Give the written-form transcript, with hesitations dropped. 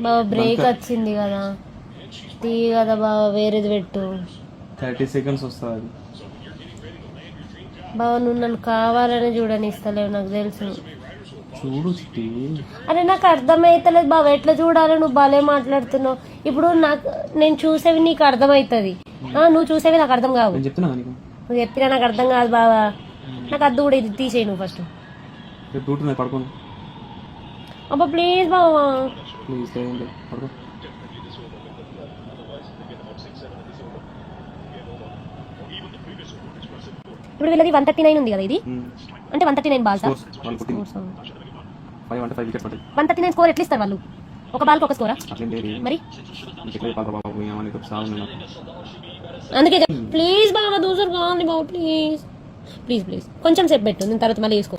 బాబా break వచ్చింది కదా, తీ కదా బాబా, వేరేది పెట్టు. 30 seconds వస్తుంది. బాబా నువ్వు నన్ను కావాలని చూడనిస్తలేవు, నాకు తెలుసు. చూడు చిట్టి. అరే నాకు అర్థమైతలేదు బాబా, ఎట్లా చూడాలి? నువ్వు భలే మాట్లాడుతున్నావు. ఇప్పుడు నేను చూసేవి నీకు అర్థమవుతుంది, నువ్వు చూసేవి నాకు అర్థం కావు. నువ్వు చెప్పినా నాకు అర్థం కాదు బాబా. నాకు అద్దు కూడా, ఇది తీసేయి నువ్వు ఫస్ట్. పడుకోను అబ్బా ప్లీజ్ బాబా, ప్లీజ్ పడుకో. ఇప్పుడు వీళ్ళది 139 ఉంది కదా, ఇది అంటే 139 బాల్స్. 139 స్కోర్ ఎట్లా ఇస్తారు వాళ్ళు? ఒక బాల్కి ఒక స్కోరా మరి? అందుకే ప్లీజ్ బాబా దూసరు కావాలి బాబా, ప్లీజ్ ప్లీజ్ ప్లీజ్ కొంచెం సేపు పెట్టు, నేను తర్వాత మళ్ళీ వేసుకో.